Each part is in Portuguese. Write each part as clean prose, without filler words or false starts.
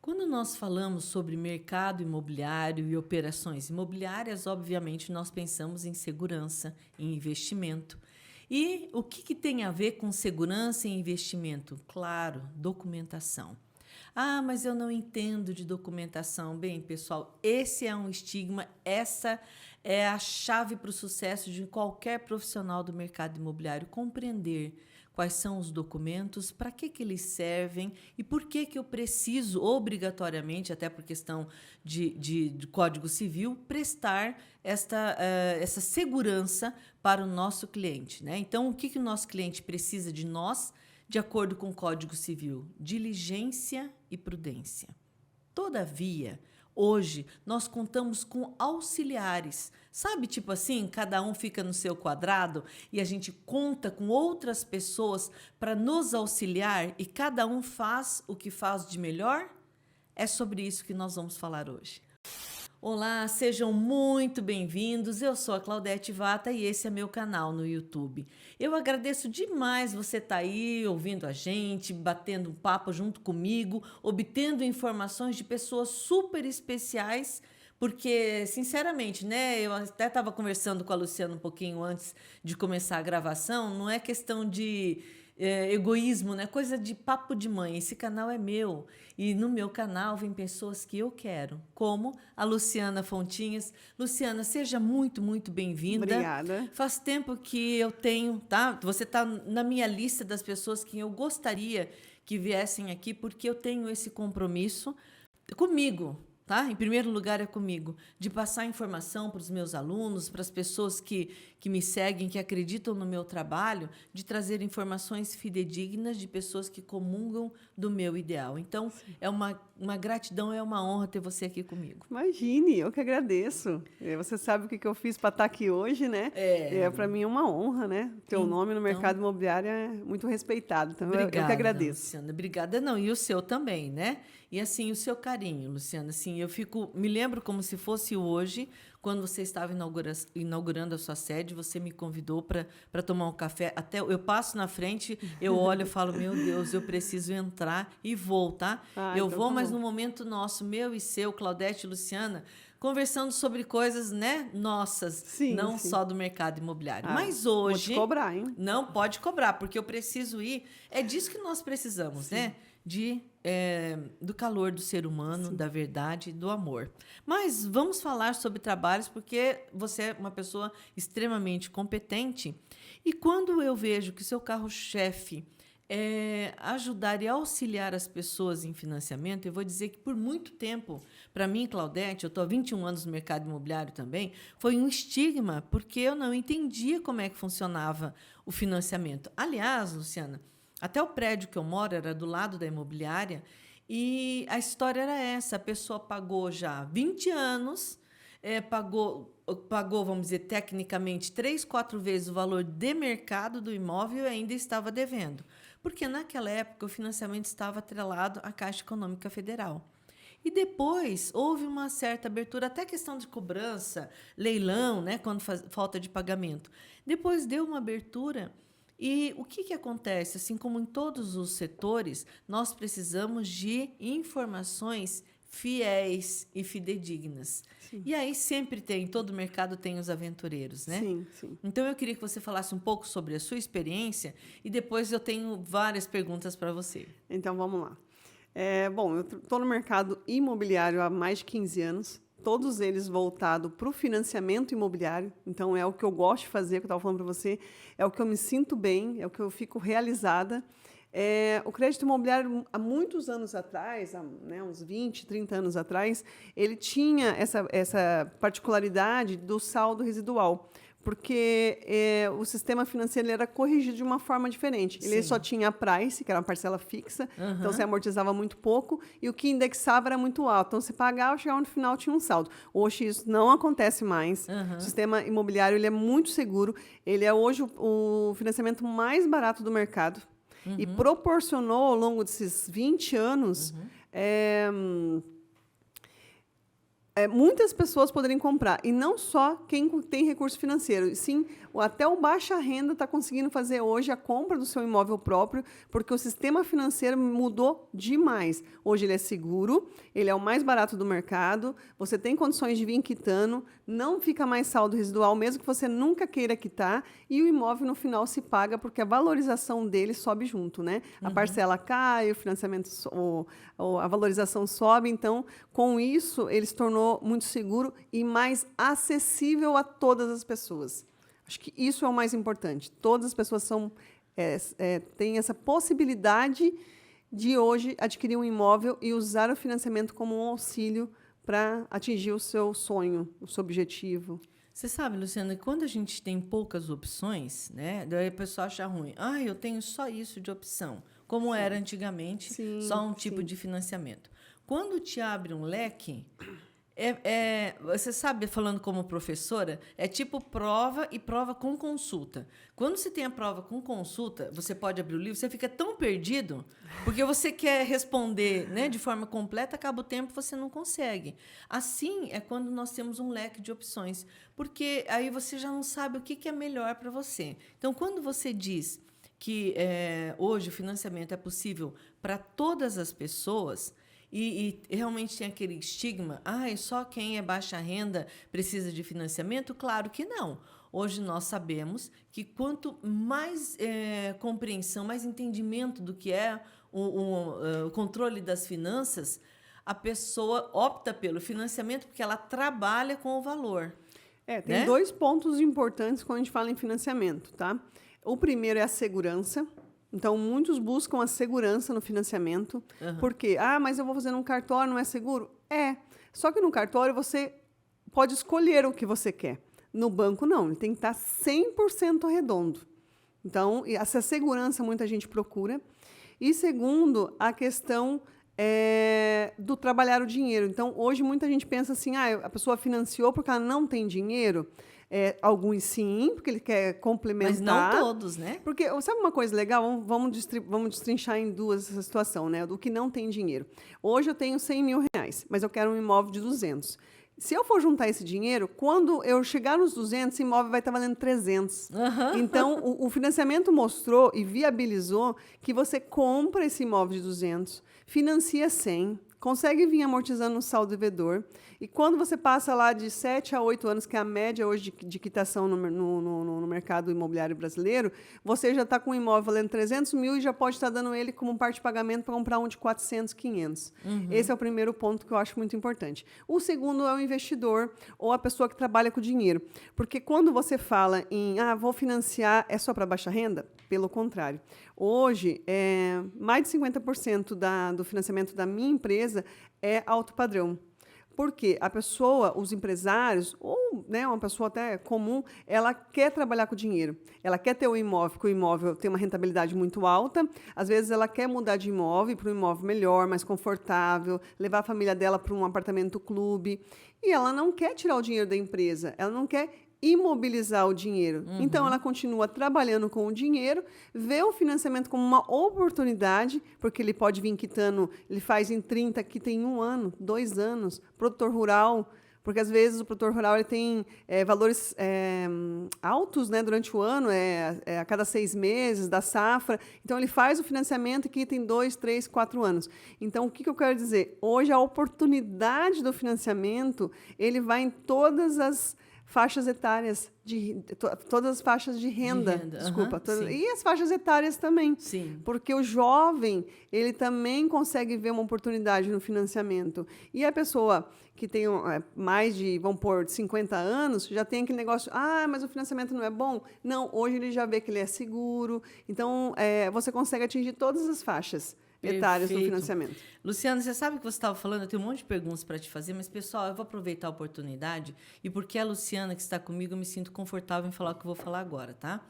Quando nós falamos sobre mercado imobiliário e operações imobiliárias, obviamente nós pensamos em segurança, em investimento. E o que tem a ver com segurança e investimento? Claro, documentação. Ah, mas eu não entendo de documentação. Bem, pessoal, esse é um estigma, essa é a chave para o sucesso de qualquer profissional do mercado imobiliário, compreender quais são os documentos, para que eles servem e por que eu preciso, obrigatoriamente, até por questão de Código Civil, prestar essa segurança para o nosso cliente, né? Então, o que o nosso cliente precisa de nós, de acordo com o Código Civil? Diligência e prudência. Todavia, hoje, nós contamos com auxiliares. Sabe, tipo assim, cada um fica no seu quadrado e a gente conta com outras pessoas para nos auxiliar e cada um faz o que faz de melhor? É sobre isso que nós vamos falar hoje. Olá, sejam muito bem-vindos. Eu sou a Claudete Vata e esse é meu canal no YouTube. Eu agradeço demais você estar aí ouvindo a gente, batendo um papo junto comigo, obtendo informações de pessoas super especiais, porque, sinceramente, né, eu até estava conversando com a Luciana um pouquinho antes de começar a gravação, não é questão de egoísmo, né? Coisa de papo de mãe. Esse canal é meu e no meu canal vem pessoas que eu quero, como a Luciana Fontinhas. Luciana, seja muito, muito bem-vinda. Obrigada. Faz tempo que eu tenho, tá? Você está na minha lista das pessoas que eu gostaria que viessem aqui, porque eu tenho esse compromisso comigo. Tá? Em primeiro lugar é comigo, de passar informação para os meus alunos, para as pessoas que me seguem, que acreditam no meu trabalho, de trazer informações fidedignas de pessoas que comungam do meu ideal. Então, sim, é uma gratidão, é uma honra ter você aqui comigo. Imagine, eu que agradeço. Você sabe o que eu fiz para estar aqui hoje, né? Para mim é uma honra, né? Teu nome no mercado imobiliário é muito respeitado. Então, obrigada, eu que agradeço. Luciana. Obrigada, não. E o seu também, né? E assim, o seu carinho, Luciana, assim, me lembro como se fosse hoje, quando você estava inaugurando a sua sede, você me convidou para tomar um café. Até eu passo na frente, eu olho e falo, meu Deus, eu preciso entrar e vou, tá? Eu então vou, tá mas bom. no momento nosso, meu e seu, Claudete e Luciana, conversando sobre coisas, né, nossas, Sim, não sim. só do mercado imobiliário. Mas vou hoje... te cobrar, hein? Não, pode cobrar, porque eu preciso ir. É disso que nós precisamos, sim, né? Do calor do ser humano, sim, da verdade, do amor. Mas vamos falar sobre trabalhos, porque você é uma pessoa extremamente competente. E quando eu vejo que seu carro-chefe é ajudar e auxiliar as pessoas em financiamento, eu vou dizer que por muito tempo, para mim, Claudete, eu estou há 21 anos no mercado imobiliário também, foi um estigma, porque eu não entendia como é que funcionava o financiamento. Aliás, Luciana, até o prédio que eu moro era do lado da imobiliária e a história era essa, a pessoa pagou já 20 anos, pagou, vamos dizer, tecnicamente, 3, 4 vezes o valor de mercado do imóvel e ainda estava devendo. Porque naquela época o financiamento estava atrelado à Caixa Econômica Federal. E depois houve uma certa abertura, até questão de cobrança, leilão, né, quando falta de pagamento. Depois deu uma abertura. E o que acontece? Assim como em todos os setores, nós precisamos de informações fiéis e fidedignas. Sim. E aí sempre tem, todo mercado tem os aventureiros, né? Sim, sim. Então eu queria que você falasse um pouco sobre a sua experiência e depois eu tenho várias perguntas para você. Então vamos lá. Bom, eu estou no mercado imobiliário há mais de 15 anos. Todos eles voltados para o financiamento imobiliário. Então, é o que eu gosto de fazer, que eu estava falando para você, é o que eu me sinto bem, é o que eu fico realizada. O crédito imobiliário, há muitos anos atrás, uns 20, 30 anos atrás, ele tinha essa particularidade do saldo residual, porque o sistema financeiro era corrigido de uma forma diferente. Ele só tinha a price, que era uma parcela fixa, então você amortizava muito pouco, e o que indexava era muito alto. Então, você pagava, chegava no final, tinha um saldo. Hoje, isso não acontece mais. O sistema imobiliário ele é muito seguro. Ele é hoje o financiamento mais barato do mercado. E proporcionou, ao longo desses 20 anos, muitas pessoas poderem comprar, e não só quem tem recurso financeiro, e sim, até o baixa renda está conseguindo fazer hoje a compra do seu imóvel próprio, porque o sistema financeiro mudou demais. Hoje ele é seguro, ele é o mais barato do mercado, você tem condições de vir quitando, não fica mais saldo residual, mesmo que você nunca queira quitar, e o imóvel no final se paga, porque a valorização dele sobe junto, né? A parcela cai, o financiamento, a valorização sobe, então, com isso, ele se tornou muito seguro e mais acessível a todas as pessoas. Acho que isso é o mais importante. Todas as pessoas têm essa possibilidade de hoje adquirir um imóvel e usar o financiamento como um auxílio para atingir o seu sonho, o seu objetivo. Você sabe, Luciana, que quando a gente tem poucas opções, né, daí a pessoa acha ruim. Ah, eu tenho só isso de opção, como era antigamente, só um tipo de financiamento. Quando te abre um leque, você sabe, falando como professora, é tipo prova e prova com consulta. Quando você tem a prova com consulta, você pode abrir o livro, você fica tão perdido, porque você quer responder, né, de forma completa, acaba o tempo, você não consegue. Assim é quando nós temos um leque de opções, porque aí você já não sabe o que é melhor para você. Então, quando você diz que hoje o financiamento é possível para todas as pessoas, e realmente tem aquele estigma, só quem é baixa renda precisa de financiamento? Claro que não. Hoje nós sabemos que quanto mais compreensão, mais entendimento do que é o controle das finanças, a pessoa opta pelo financiamento porque ela trabalha com o valor. Tem né? 2 pontos importantes quando a gente fala em financiamento, tá? O primeiro é a segurança. Então, muitos buscam a segurança no financiamento. Porque, mas eu vou fazer num cartório, não é seguro? Só que no cartório você pode escolher o que você quer. No banco, não. Ele tem que estar 100% redondo. Então, essa segurança muita gente procura. E, segundo, a questão do trabalhar o dinheiro. Então, hoje, muita gente pensa assim, a pessoa financiou porque ela não tem dinheiro. Alguns sim, porque ele quer complementar. Mas não todos, né? Porque, sabe uma coisa legal? Vamos destrinchar em duas essa situação, né? Do que não tem dinheiro. Hoje eu tenho 100 mil reais, mas eu quero um imóvel de 200. Se eu for juntar esse dinheiro, quando eu chegar nos 200, esse imóvel vai estar valendo 300. Então, o financiamento mostrou e viabilizou que você compra esse imóvel de 200, financia 100, consegue vir amortizando no saldo devedor. E quando você passa lá de 7 a 8 anos, que é a média hoje de quitação no mercado imobiliário brasileiro, você já está com um imóvel valendo 300 mil e já pode estar dando ele como parte de pagamento para comprar um de 400, 500. Esse é o primeiro ponto que eu acho muito importante. O segundo é o investidor ou a pessoa que trabalha com dinheiro. Porque quando você fala em, vou financiar, é só para baixa renda? Pelo contrário. Hoje, mais de 50% do financiamento da minha empresa é alto padrão. Porque a pessoa, os empresários, ou uma pessoa até comum, ela quer trabalhar com dinheiro. Ela quer ter o imóvel, porque o imóvel tem uma rentabilidade muito alta. Às vezes, ela quer mudar de imóvel para um imóvel melhor, mais confortável, levar a família dela para um apartamento clube. E ela não quer tirar o dinheiro da empresa, ela não quer imobilizar o dinheiro. Então, ela continua trabalhando com o dinheiro, vê o financiamento como uma oportunidade, porque ele pode vir quitando, ele faz em 30, quita em 1 ano, 2 anos. Produtor rural, porque às vezes o produtor rural ele tem valores altos, né, durante o ano, a cada 6 meses da safra. Então, ele faz o financiamento e quita em 2, 3, 4 anos. Então, o que eu quero dizer? Hoje, a oportunidade do financiamento, ele vai em todas as faixas etárias, todas as faixas de renda, desculpa. E as faixas etárias também. Sim. Porque o jovem, ele também consegue ver uma oportunidade no financiamento. E a pessoa que tem mais de, vamos pôr, 50 anos, já tem aquele negócio, mas o financiamento não é bom? Não, hoje ele já vê que ele é seguro. Então, você consegue atingir todas as faixas etárias no financiamento. Luciana, você sabe o que você estava falando? Eu tenho um monte de perguntas para te fazer, mas, pessoal, eu vou aproveitar a oportunidade e porque a Luciana que está comigo, eu me sinto confortável em falar o que eu vou falar agora, tá?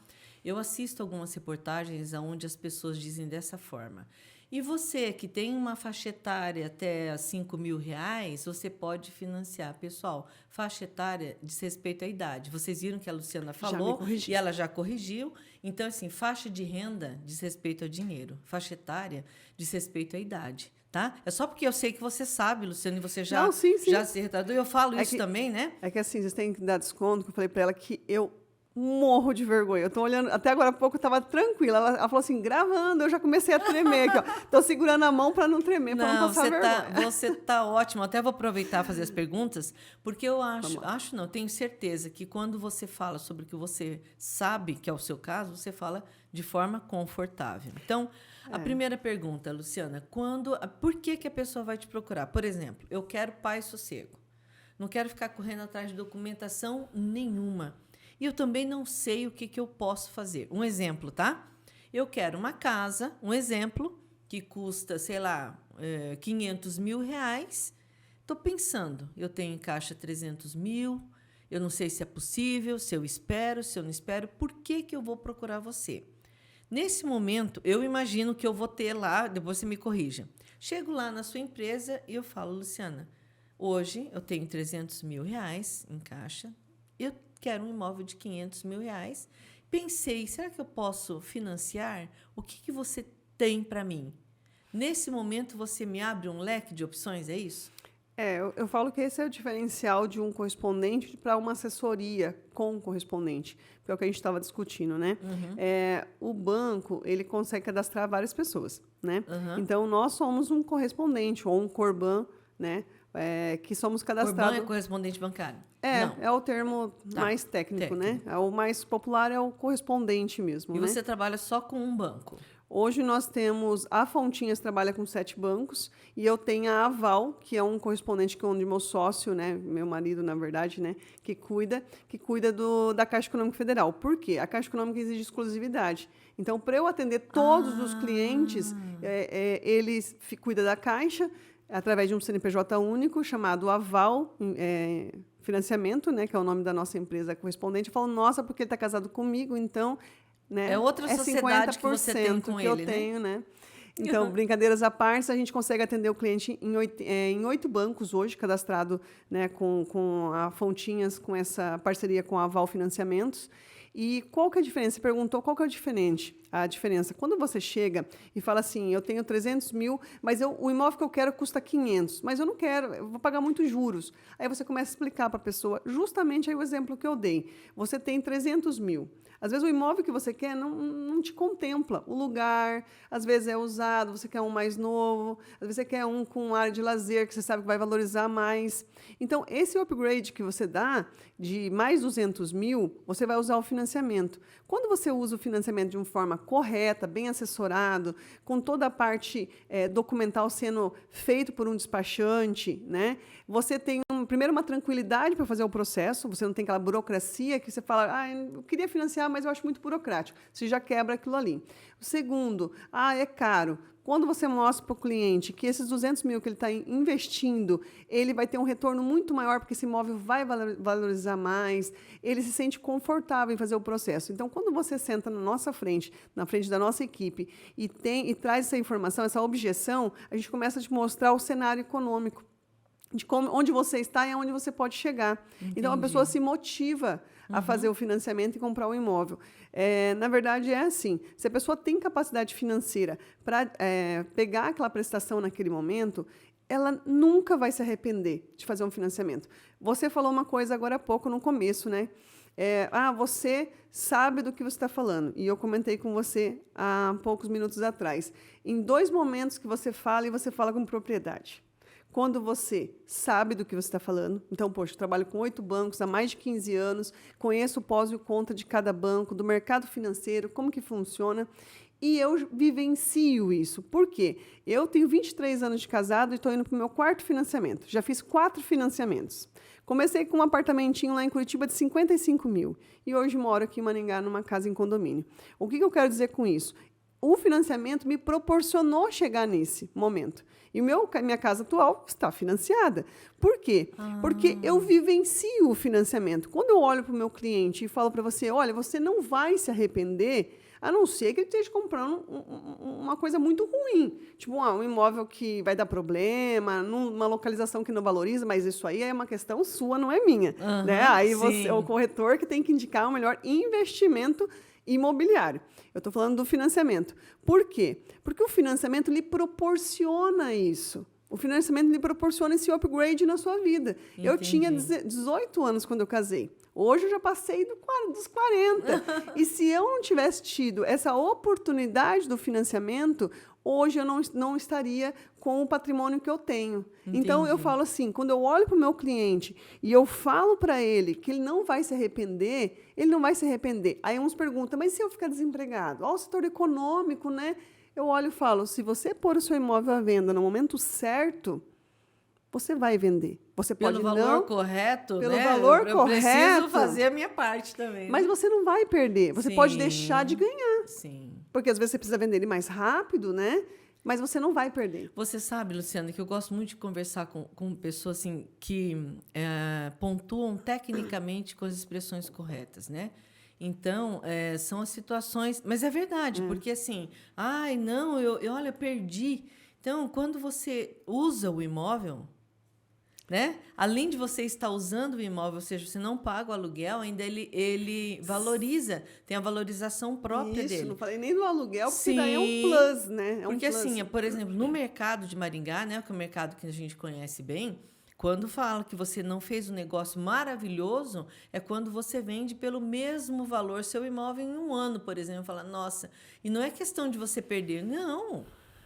Eu assisto algumas reportagens onde as pessoas dizem dessa forma. E você que tem uma faixa etária até 5 mil reais, você pode financiar. Pessoal, faixa etária diz respeito à idade. Vocês viram que a Luciana falou e ela já corrigiu. Então, assim, faixa de renda diz respeito ao dinheiro. Faixa etária diz respeito à idade. tá? É só porque eu sei que você sabe, Luciana, e você Não, sim, sim. já se retardou. Eu falo isso que, também, né? É que assim, vocês têm que dar desconto, que eu falei para ela que eu morro de vergonha. Eu tô olhando, até agora há pouco eu estava tranquila. Ela falou assim, gravando, eu já comecei a tremer aqui, ó. Tô segurando a mão para não tremer, para não passar vergonha. Você tá ótimo. Até vou aproveitar e fazer as perguntas, porque eu acho não, tenho certeza que quando você fala sobre o que você sabe, que é o seu caso, você fala de forma confortável. Então, a primeira pergunta, Luciana, por que a pessoa vai te procurar? Por exemplo, eu quero paz e sossego. Não quero ficar correndo atrás de documentação nenhuma. E eu também não sei o que eu posso fazer. Um exemplo, tá? Eu quero uma casa, um exemplo, que custa, sei lá, 500 mil reais. Estou pensando, eu tenho em caixa 300 mil, eu não sei se é possível, se eu espero, se eu não espero. Por que eu vou procurar você? Nesse momento, eu imagino que eu vou ter lá, depois você me corrija. Chego lá na sua empresa e eu falo, Luciana, hoje eu tenho 300 mil reais em caixa, eu quero um imóvel de 500 mil reais. Pensei, será que eu posso financiar? O que você tem para mim? Nesse momento, você me abre um leque de opções, é isso? Eu falo que esse é o diferencial de um correspondente para uma assessoria com um correspondente, que é o que a gente estava discutindo, né? Uhum. O banco, ele consegue cadastrar várias pessoas, né? Uhum. Então, nós somos um correspondente ou um Corban, né? Que somos cadastrados... Corban é correspondente bancário? É o termo mais técnico, né? O mais popular é o correspondente mesmo, E né? você trabalha só com um banco? Hoje nós temos... A Fontinhas trabalha com 7 bancos e eu tenho a Aval, que é um correspondente onde meu sócio, né? Meu marido, na verdade, né? Que cuida da Caixa Econômica Federal. Por quê? A Caixa Econômica exige exclusividade. Então, para eu atender todos os clientes, eles cuidam da Caixa através de um CNPJ único chamado Aval Financiamento, né, que é o nome da nossa empresa correspondente. Eu falo, nossa, porque ele está casado comigo, então... Né, é outra sociedade que você tem com ele, eu tenho, né? Então, brincadeiras à parte, a gente consegue atender o cliente em 8 bancos hoje, cadastrado, né, com a Fontinhas, com essa parceria com a Aval Financiamentos. E qual que é a diferença? Você perguntou qual que é a diferença. Quando você chega e fala assim, eu tenho 300 mil, mas o imóvel que eu quero custa 500, mas eu não quero, eu vou pagar muitos juros. Aí você começa a explicar para a pessoa, justamente aí o exemplo que eu dei. Você tem 300 mil. Às vezes o imóvel que você quer não te contempla. O lugar, às vezes é usado, você quer um mais novo, às vezes você quer um com área de lazer, que você sabe que vai valorizar mais. Então, esse upgrade que você dá, de mais 200 mil, você vai usar o financiamento. Quando você usa o financiamento de uma forma correta, bem assessorado, com toda a parte documental sendo feito por um despachante, né, você tem, primeiro, uma tranquilidade para fazer o processo, você não tem aquela burocracia que você fala, eu queria financiar, mas eu acho muito burocrático. Você já quebra aquilo ali. O segundo, é caro. Quando você mostra para o cliente que esses 200 mil que ele está investindo, ele vai ter um retorno muito maior, porque esse imóvel vai valorizar mais, ele se sente confortável em fazer o processo. Então, quando você senta na nossa frente, na frente da nossa equipe, e traz essa informação, essa objeção, a gente começa a te mostrar o cenário econômico, de onde você está e aonde você pode chegar. Entendi. Então, a pessoa se motiva a fazer o financiamento e comprar o imóvel. Na verdade, é assim, se a pessoa tem capacidade financeira para pegar aquela prestação naquele momento, ela nunca vai se arrepender de fazer um financiamento. Você falou uma coisa agora há pouco, no começo, né? Você sabe do que você está falando. E eu comentei com você há poucos minutos atrás. Em 2 momentos que você fala, e você fala com propriedade. Quando você sabe do que você está falando, então, poxa, eu trabalho com 8 bancos há mais de 15 anos, conheço o pós e o contra de cada banco, do mercado financeiro, como que funciona, e eu vivencio isso. Por quê? Eu tenho 23 anos de casado e estou indo para o meu 4º financiamento. Já fiz 4 financiamentos. Comecei com um apartamentinho lá em Curitiba de 55 mil, e hoje moro aqui em Maringá, numa casa em condomínio. O que eu quero dizer com isso? O financiamento me proporcionou chegar nesse momento. E minha casa atual está financiada. Por quê? Porque eu vivencio o financiamento. Quando eu olho para o meu cliente e falo para você, olha, você não vai se arrepender, a não ser que ele esteja comprando uma coisa muito ruim. Tipo, um imóvel que vai dar problema, numa localização que não valoriza, mas isso aí é uma questão sua, não é minha. Né? Aí o corretor que tem que indicar o melhor investimento imobiliário. Eu estou falando do financiamento. Por quê? Porque o financiamento lhe proporciona isso. O financiamento lhe proporciona esse upgrade na sua vida. Entendi. Eu tinha 18 anos quando eu casei. Hoje eu já passei dos 40. E se eu não tivesse tido essa oportunidade do financiamento, hoje eu não estaria com o patrimônio que eu tenho. Entendi. Então, eu falo assim, quando eu olho para o meu cliente e eu falo para ele que ele não vai se arrepender, ele não vai se arrepender. Aí uns perguntam, mas se eu ficar desempregado? Olha o setor econômico, né? Eu olho e falo, se você pôr o seu imóvel à venda no momento certo, você vai vender. Você pode pelo valor correto, pelo né? valor eu correto. preciso fazer a minha parte também. Mas você não vai perder. Você Sim. pode deixar de ganhar. Sim. Porque às vezes você precisa vender ele mais rápido, né? Mas você não vai perder. Você sabe, Luciana, que eu gosto muito de conversar com pessoas assim, que pontuam tecnicamente com as expressões corretas, né? Então, são as situações... Mas é verdade, porque assim... Ai, não, olha, perdi. Então, quando você usa o imóvel, né? Além de você estar usando o imóvel, ou seja, você não paga o aluguel, ainda ele valoriza, tem a valorização própria dele. Não falei nem do aluguel, porque Sim, daí é um plus, né? É um porque plus. assim, por exemplo, no mercado de Maringá, né, que é o mercado que a gente conhece bem, quando fala que você não fez um negócio maravilhoso, é quando você vende pelo mesmo valor seu imóvel em um ano, por exemplo, fala, nossa, e não é questão de você perder, não.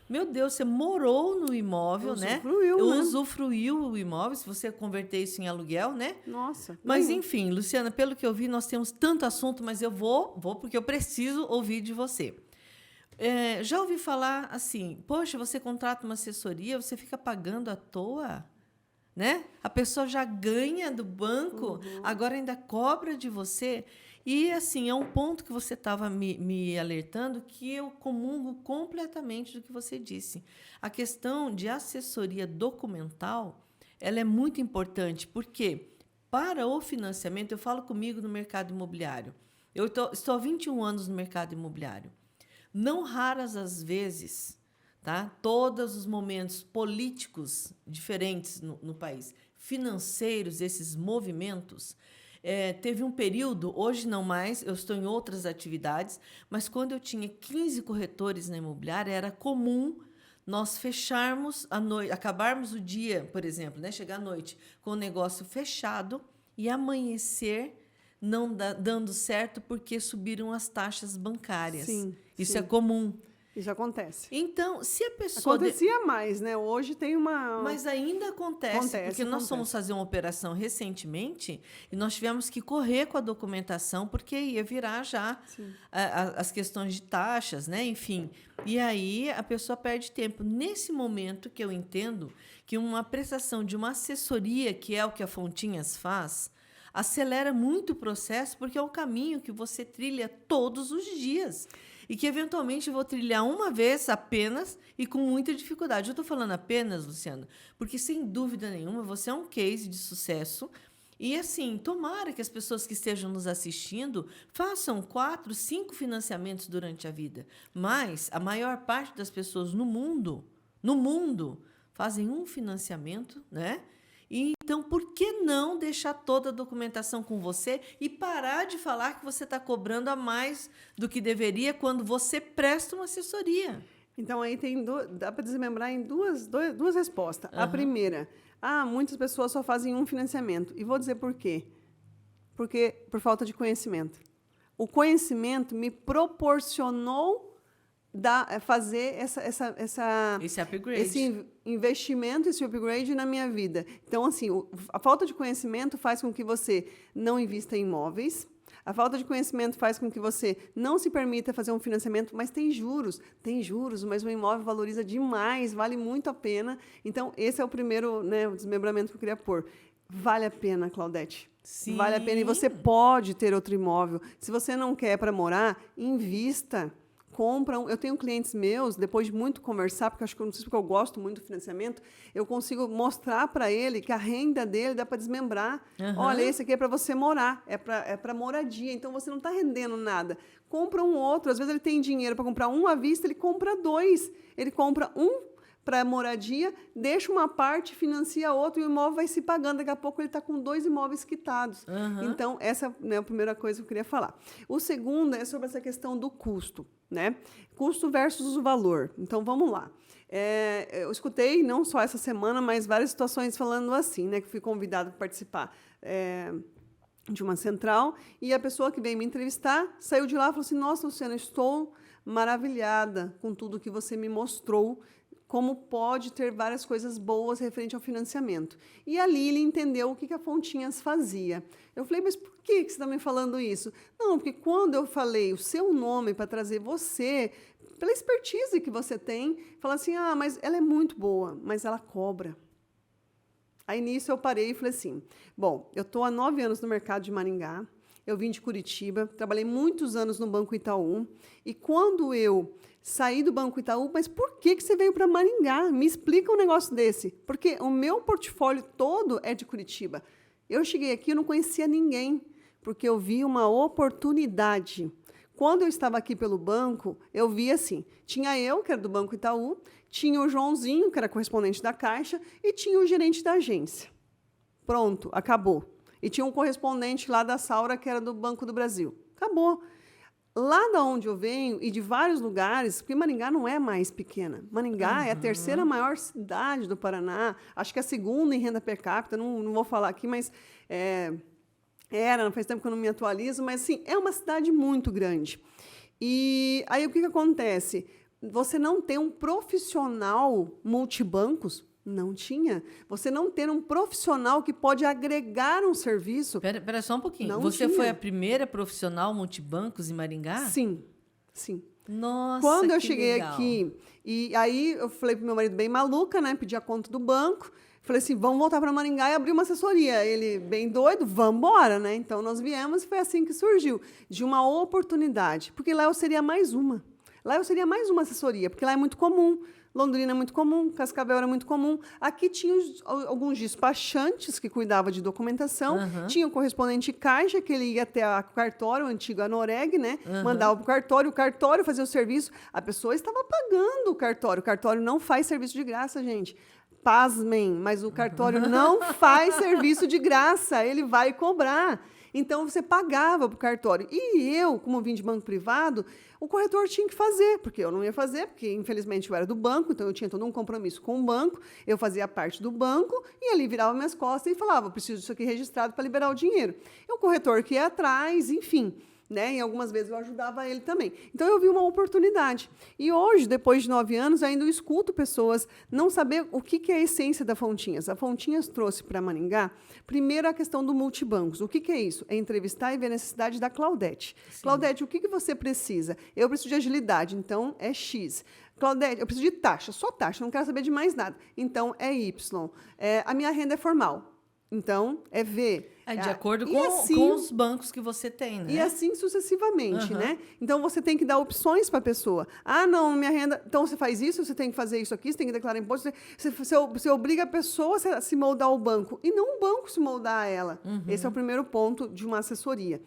Meu Deus, você morou no imóvel, né? Usufruiu o imóvel, se você converter isso em aluguel, né? Nossa. Mas, enfim, Luciana, pelo que eu vi, nós temos tanto assunto, mas eu vou porque eu preciso ouvir de você. Já ouvi falar assim, poxa, você contrata uma assessoria, você fica pagando à toa, né? A pessoa já ganha do banco, agora ainda cobra de você. E, assim, é um ponto que você estava me alertando que eu comungo completamente do que você disse. A questão de assessoria documental, ela é muito importante, porque para o financiamento, eu falo comigo no mercado imobiliário. Eu estou há 21 anos no mercado imobiliário. Não raras as vezes, tá? Todos os momentos políticos diferentes no país, financeiros, esses movimentos... teve um período, hoje não mais, eu estou em outras atividades, mas quando eu tinha 15 corretores na imobiliária, era comum nós fecharmos a noite, acabarmos o dia, por exemplo, né, chegar à noite com o negócio fechado e amanhecer não dando certo porque subiram as taxas bancárias. Sim, Isso é comum. Isso acontece. Então, se a pessoa... Acontecia mais, né? Hoje tem uma... Mas ainda acontece porque nós fomos fazer uma operação recentemente e nós tivemos que correr com a documentação porque ia virar já as questões de taxas, né? Enfim. E aí a pessoa perde tempo. Nesse momento que eu entendo que uma prestação de uma assessoria, que é o que a Fontinhas faz, acelera muito o processo porque é o caminho que você trilha todos os dias. E que, eventualmente, eu vou trilhar uma vez apenas e com muita dificuldade. Eu estou falando apenas, Luciano, porque, sem dúvida nenhuma, você é um case de sucesso. E, assim, tomara que as pessoas que estejam nos assistindo façam 4, 5 financiamentos durante a vida. Mas a maior parte das pessoas no mundo, fazem um financiamento, né? E, então, por que não deixar toda a documentação com você e parar de falar que você está cobrando a mais do que deveria quando você presta uma assessoria? Então, aí dá para desmembrar em duas respostas. A primeira, muitas pessoas só fazem um financiamento. E vou dizer por quê. Porque por falta de conhecimento. O conhecimento me proporcionou fazer esse upgrade. Esse investimento, esse upgrade na minha vida. Então, assim, a falta de conhecimento faz com que você não invista em imóveis, a falta de conhecimento faz com que você não se permita fazer um financiamento, mas tem juros, mas o imóvel valoriza demais, vale muito a pena. Então, esse é o primeiro, né, o desmembramento que eu queria pôr. Vale a pena, Claudete. Sim. Vale a pena. E você pode ter outro imóvel. Se você não quer para morar, invista. Compram. Eu tenho clientes meus, depois de muito conversar, porque não sei porque eu gosto muito do financiamento, eu consigo mostrar para ele que a renda dele dá para desmembrar. Olha, esse aqui é para você morar, é para moradia, então você não está rendendo nada. Compra um outro, às vezes ele tem dinheiro para comprar um à vista, ele compra 2. Ele compra um para moradia, deixa uma parte, financia a outra e o imóvel vai se pagando. Daqui a pouco ele está com 2 imóveis quitados. Então, essa é a primeira coisa que eu queria falar. O segundo é sobre essa questão do custo, né? Custo versus o valor. Então, vamos lá. Eu escutei, não só essa semana, mas várias situações falando assim, né? Que fui convidada para participar de uma central, e a pessoa que veio me entrevistar saiu de lá e falou assim: nossa, Luciana, estou maravilhada com tudo que você me mostrou, como pode ter várias coisas boas referente ao financiamento. E ali ele entendeu o que a Fontinhas fazia. Eu falei: mas por que você está me falando isso? Não, porque quando eu falei o seu nome para trazer você, pela expertise que você tem, fala assim: ah, mas ela é muito boa, mas ela cobra. Aí, nisso, eu parei e falei assim, bom, eu estou há 9 anos no mercado de Maringá, eu vim de Curitiba, trabalhei muitos anos no Banco Itaú, e quando eu saí do Banco Itaú, mas por que você veio para Maringá? Me explica um negócio desse. Porque o meu portfólio todo é de Curitiba. Eu cheguei aqui e não conhecia ninguém, porque eu vi uma oportunidade. Quando eu estava aqui pelo banco, eu vi assim, tinha eu, que era do Banco Itaú, tinha o Joãozinho, que era correspondente da Caixa, e tinha o gerente da agência. Pronto, acabou. E tinha um correspondente lá da Saura, que era do Banco do Brasil. Acabou. Lá de onde eu venho, e de vários lugares, porque Maringá não é mais pequena. Maringá é a 3ª maior cidade do Paraná, acho que é a 2ª em renda per capita, não vou falar aqui, mas... faz tempo que eu não me atualizo, mas assim, é uma cidade muito grande. E aí o que acontece? Você não tem um profissional multibancos? Não tinha. Você não ter um profissional que pode agregar um serviço? Pera só um pouquinho. Não Você tinha. foi a primeira profissional multibancos em Maringá? Sim, sim. Nossa, quando eu que cheguei legal. aqui, e aí eu falei pro meu marido, bem maluca, né? Pedi a conta do banco. Falei assim, vamos voltar para Maringá e abrir uma assessoria. Ele, bem doido, vamos embora, né? Então, nós viemos e foi assim que surgiu, de uma oportunidade. Porque lá eu seria mais uma. Lá eu seria mais uma assessoria, porque lá é muito comum. Londrina é muito comum, Cascavel era muito comum. Aqui tinha alguns despachantes que cuidavam de documentação. Tinha o correspondente Caixa, que ele ia até o cartório, o antigo Anoreg, né? Mandava para o cartório fazia o serviço. A pessoa estava pagando o cartório não faz serviço de graça, gente. Pasmem, mas o cartório não faz serviço de graça, ele vai cobrar. Então, você pagava para o cartório. E eu, como vim de banco privado, o corretor tinha que fazer, porque eu não ia fazer, porque, infelizmente, eu era do banco, então eu tinha todo um compromisso com o banco, eu fazia parte do banco, e ali virava minhas costas e falava, preciso disso aqui registrado para liberar o dinheiro. E o corretor que ia atrás, enfim... né? E algumas vezes eu ajudava ele também. Então, eu vi uma oportunidade. E hoje, depois de 9 anos, ainda eu escuto pessoas não saber o que é a essência da Fontinhas. A Fontinhas trouxe para Maringá, primeiro, a questão do multibancos. O que é isso? É entrevistar e ver a necessidade da Claudete. Sim. Claudete, o que você precisa? Eu preciso de agilidade, então é X. Claudete, eu preciso de taxa, só taxa, não quero saber de mais nada. Então, é Y. A minha renda é formal. Então, é V. De acordo com os bancos que você tem, né? E assim sucessivamente, né? Então, você tem que dar opções para a pessoa. Ah, não, minha renda... Então, você faz isso, você tem que fazer isso aqui, você tem que declarar imposto. Você obriga a pessoa a se moldar ao banco. E não o banco se moldar a ela. Esse é o primeiro ponto de uma assessoria.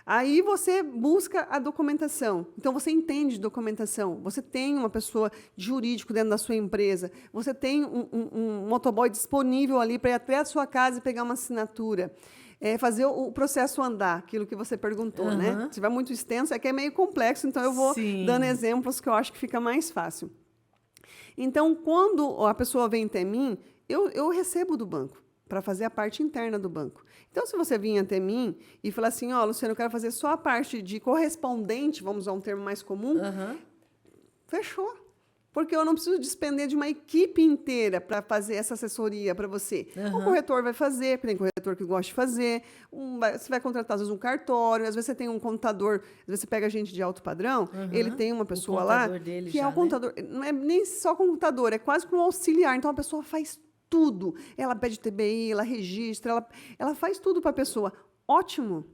Aí você busca a documentação. Então, você entende de documentação. Você tem uma pessoa jurídico dentro da sua empresa. Você tem um motoboy disponível ali para ir até a sua casa e pegar uma assinatura. Fazer o processo andar, aquilo que você perguntou, né? Se vai muito extenso, é que é meio complexo, então eu vou dando exemplos que eu acho que fica mais fácil. Então, quando a pessoa vem até mim, eu recebo do banco, para fazer a parte interna do banco. Então, se você vir até mim e falar assim, Luciano, eu quero fazer só a parte de correspondente, vamos usar um termo mais comum, fechou. Porque eu não preciso despender de uma equipe inteira para fazer essa assessoria para você. O corretor vai fazer, porque tem corretor que gosta de fazer, você vai contratar, às vezes, um cartório, às vezes você tem um contador, às vezes você pega gente de alto padrão, ele tem uma pessoa lá que é o contador. Né? Não é nem só contador, é quase como um auxiliar. Então, a pessoa faz tudo. Ela pede TBI, ela registra, ela faz tudo para a pessoa. Ótimo.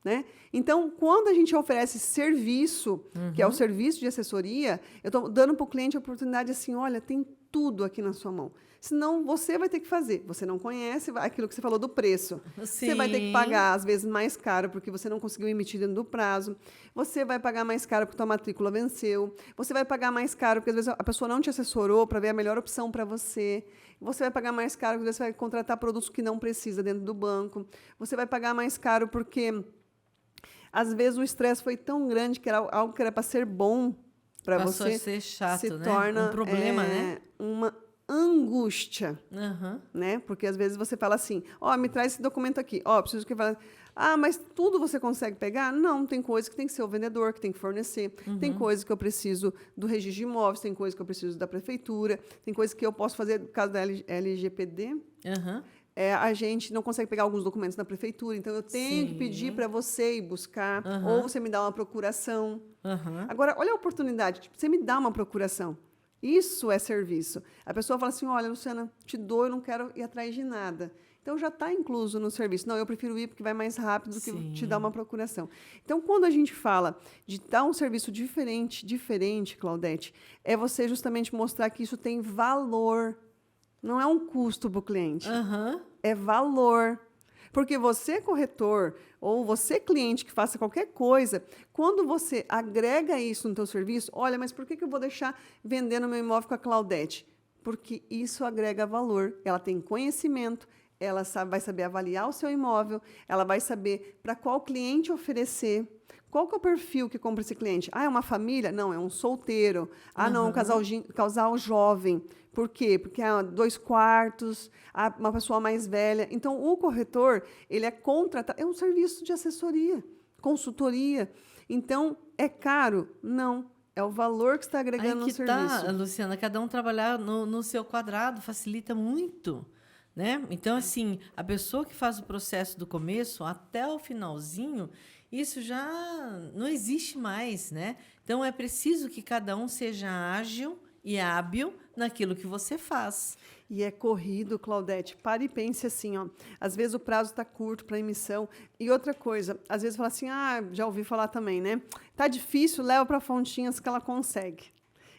Né? Então, quando a gente oferece serviço, que é o serviço de assessoria, eu estou dando para o cliente a oportunidade assim, olha, tem tudo aqui na sua mão. Senão, você vai ter que fazer. Você não conhece aquilo que você falou do preço. Sim. Você vai ter que pagar, às vezes, mais caro porque você não conseguiu emitir dentro do prazo. Você vai pagar mais caro porque a tua matrícula venceu. Você vai pagar mais caro porque, às vezes, a pessoa não te assessorou para ver a melhor opção para você. Você vai pagar mais caro porque, às vezes, você vai contratar produtos que não precisa dentro do banco. Você vai pagar mais caro porque, às vezes, o estresse foi tão grande que era algo que era para ser bom para você. Passou a ser chato, se né? torna Um problema, né? uma angústia, Aham. né? Porque às vezes você fala assim, me traz esse documento aqui, preciso que fala, mas tudo você consegue pegar? Não, tem coisa que tem que ser o vendedor que tem que fornecer, tem coisa que eu preciso do registro de imóveis, tem coisa que eu preciso da prefeitura, tem coisa que eu posso fazer no caso da LGPD. Aham. A gente não consegue pegar alguns documentos na prefeitura, então eu tenho que pedir para você ir buscar, ou você me dá uma procuração. Agora, olha a oportunidade, você me dá uma procuração. Isso é serviço. A pessoa fala assim, olha, Luciana, te dou, eu não quero ir atrás de nada. Então, já está incluso no serviço. Não, eu prefiro ir porque vai mais rápido do que te dar uma procuração. Então, quando a gente fala de dar um serviço diferente, Claudete, é você justamente mostrar que isso tem valor. Não é um custo para o cliente. É valor. Porque você, corretor, ou você, cliente, que faça qualquer coisa, quando você agrega isso no teu serviço, olha, mas por que eu vou deixar vendendo meu imóvel com a Claudete? Porque isso agrega valor. Ela tem conhecimento, ela vai saber avaliar o seu imóvel, ela vai saber para qual cliente oferecer. Qual que é o perfil que compra esse cliente? É uma família? Não, é um solteiro. Não, é um casal jovem. Por quê? Porque há 2 quartos, uma pessoa mais velha. Então, o corretor, ele é contratado, é um serviço de assessoria, consultoria. Então, é caro? Não. É o valor que está agregando no serviço. Luciana, cada um trabalhar no seu quadrado facilita muito. Né? Então, assim, a pessoa que faz o processo do começo até o finalzinho, isso já não existe mais, né? Então, é preciso que cada um seja ágil e hábil naquilo que você faz. E é corrido, Claudete. Pare e pense assim, às vezes o prazo está curto para emissão. E outra coisa, às vezes fala assim, já ouvi falar também, né? Tá difícil, leva para Fontinhas que ela consegue.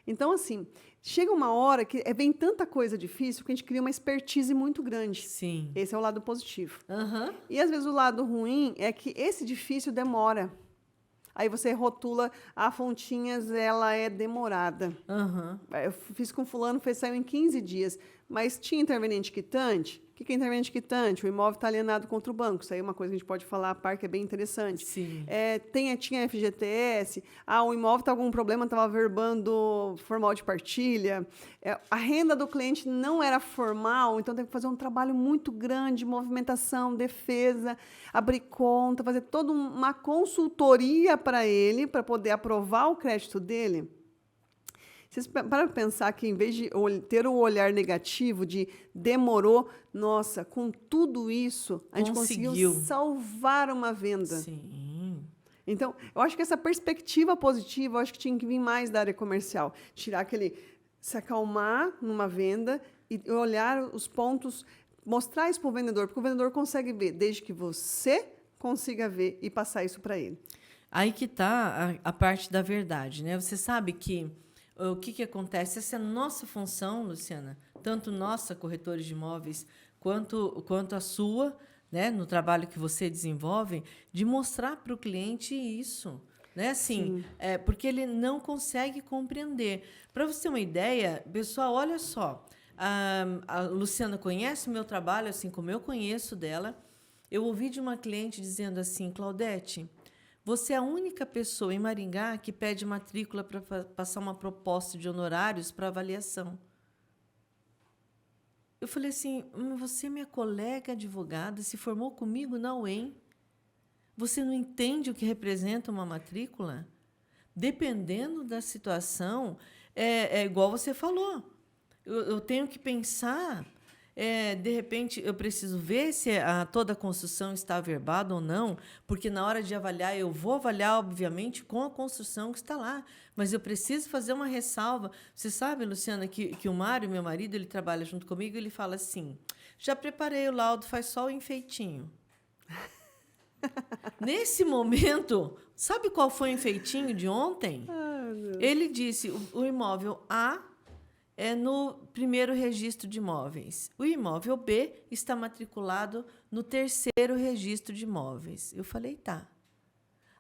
Então, assim, chega uma hora que vem tanta coisa difícil que a gente cria uma expertise muito grande. Sim. Esse é o lado positivo. E, às vezes, o lado ruim é que esse difícil demora. Aí você rotula, a Fontinhas, ela é demorada. Eu fiz com fulano, saiu em 15 dias. Mas tinha interveniente quitante? O que é interveniente quitante? O imóvel está alienado contra o banco. Isso aí é uma coisa que a gente pode falar a par, que é bem interessante. Sim. Tinha FGTS. O imóvel está com algum problema, estava verbando formal de partilha. A renda do cliente não era formal, então teve que fazer um trabalho muito grande de movimentação, defesa, abrir conta, fazer toda uma consultoria para ele, para poder aprovar o crédito dele. Vocês param para pensar que, em vez de ter o olhar negativo de demorou, nossa, com tudo isso, a gente conseguiu salvar uma venda. Sim. Então, eu acho que essa perspectiva positiva, eu acho que tinha que vir mais da área comercial. Tirar se acalmar numa venda e olhar os pontos, mostrar isso para o vendedor, porque o vendedor consegue ver, desde que você consiga ver e passar isso para ele. Aí que está a parte da verdade, né? Você sabe que o que acontece? Essa é a nossa função, Luciana, tanto nossa, corretores de imóveis, quanto a sua, né, no trabalho que você desenvolve, de mostrar para o cliente isso. Né? Assim, porque ele não consegue compreender. Para você ter uma ideia, pessoal, olha só, a Luciana conhece o meu trabalho, assim como eu conheço dela. Eu ouvi de uma cliente dizendo assim, Claudete, você é a única pessoa em Maringá que pede matrícula para passar uma proposta de honorários para avaliação. Eu falei assim, você é minha colega advogada, se formou comigo na UEM. Você não entende o que representa uma matrícula? Dependendo da situação, é igual você falou. Eu tenho que pensar... de repente, eu preciso ver se toda a construção está averbada ou não, porque na hora de avaliar, eu vou avaliar, obviamente, com a construção que está lá, mas eu preciso fazer uma ressalva. Você sabe, Luciana, que o Mário, meu marido, ele trabalha junto comigo, ele fala assim, já preparei o laudo, faz só o enfeitinho. Nesse momento, sabe qual foi o enfeitinho de ontem? Ele disse, o imóvel A é no primeiro registro de imóveis. O imóvel B está matriculado no terceiro registro de imóveis. Eu falei, tá.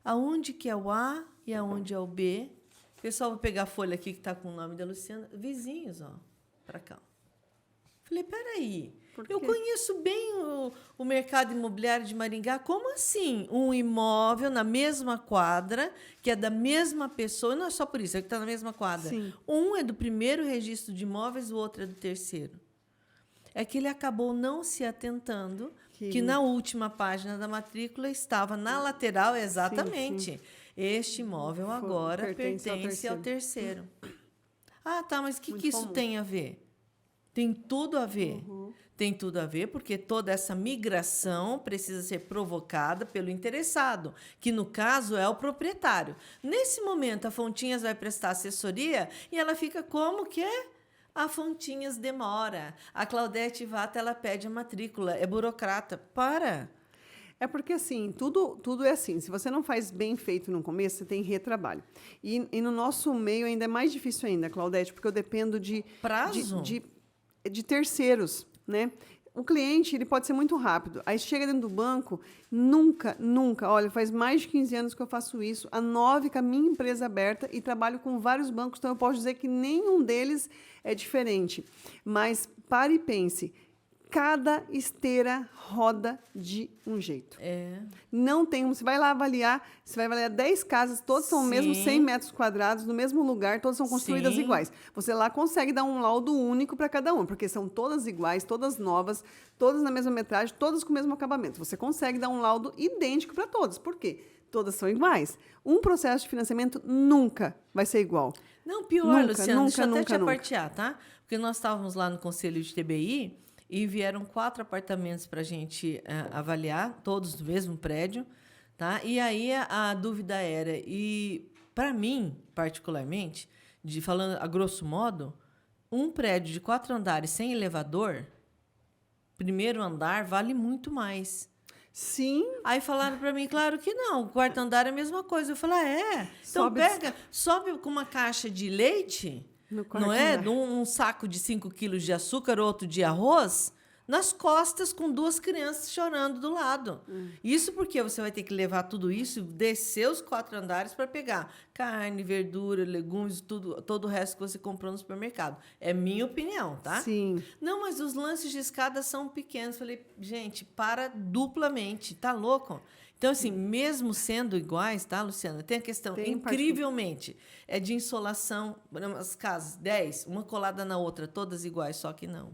Aonde que é o A e aonde é o B? Pessoal, vou pegar a folha aqui que está com o nome da Luciana. Vizinhos, ó, para cá. Falei, peraí, eu conheço bem o mercado imobiliário de Maringá. Como assim? Um imóvel na mesma quadra, que é da mesma pessoa, não é só por isso, é que está na mesma quadra. Sim. Um é do primeiro registro de imóveis, o outro é do terceiro. É que ele acabou não se atentando que na última página da matrícula estava na lateral exatamente. Sim. Este imóvel agora pertence ao terceiro. Ah, tá, mas o que isso tem a ver? Tem tudo a ver. Tem tudo a ver, porque toda essa migração precisa ser provocada pelo interessado, que, no caso, é o proprietário. Nesse momento, a Fontinhas vai prestar assessoria e ela fica como que é? A Fontinhas demora. A Claudete Vata, ela pede a matrícula. É burocrata. Para! É porque, assim, tudo é assim. Se você não faz bem feito no começo, você tem retrabalho. E no nosso meio ainda é mais difícil ainda, Claudete, porque eu dependo de... Prazo? De terceiros, né? O cliente, ele pode ser muito rápido. Aí chega dentro do banco, nunca, olha, faz mais de 15 anos que eu faço isso, há 9 com a minha empresa aberta e trabalho com vários bancos, então eu posso dizer que nenhum deles é diferente. Mas pare e pense, cada esteira roda de um jeito. Não tem, você vai lá avaliar, você vai avaliar 10 casas, todas são o mesmo 100 metros quadrados, no mesmo lugar, todas são construídas iguais. Você lá consegue dar um laudo único para cada uma, porque são todas iguais, todas novas, todas na mesma metragem, todas com o mesmo acabamento. Você consegue dar um laudo idêntico para todas. Por quê? Todas são iguais. Um processo de financiamento nunca vai ser igual. Não, pior, Luciana, deixa eu até te apartear, tá? Porque nós estávamos lá no Conselho de TBI e vieram 4 apartamentos para a gente avaliar, todos do mesmo prédio, tá? E aí a dúvida era, e para mim, particularmente, falando a grosso modo, um prédio de 4 andares sem elevador, primeiro andar, vale muito mais. Sim. Aí falaram para mim, claro que não, o quarto andar é a mesma coisa. Eu falei, então sobe com uma caixa de leite... Não é? Um saco de 5 quilos de açúcar, outro de arroz, nas costas com 2 crianças chorando do lado. Isso porque você vai ter que levar tudo isso, descer os 4 andares para pegar carne, verdura, legumes, todo o resto que você comprou no supermercado. É minha opinião, tá? Sim. Não, mas os lances de escada são pequenos. Falei, gente, para duplamente, tá louco? Então, assim, mesmo sendo iguais, tá, Luciana? Tem a questão, incrivelmente, é de insolação. As casas, 10, uma colada na outra, todas iguais, só que não.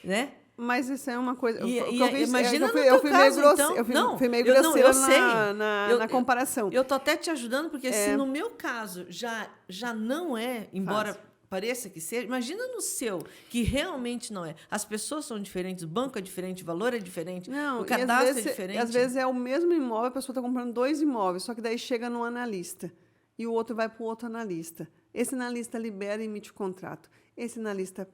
Né? Mas isso é uma coisa... Imagina no teu caso, então. Eu fui meio grosseira na comparação. Eu estou até te ajudando, porque se no meu caso já não é, embora... pareça que seja, imagina no seu, que realmente não é. As pessoas são diferentes, o banco é diferente, o valor é diferente, o cadastro é diferente. Às vezes é o mesmo imóvel, a pessoa está comprando 2 imóveis, só que daí chega no analista e o outro vai para o outro analista. Esse analista libera e emite o contrato. Esse analista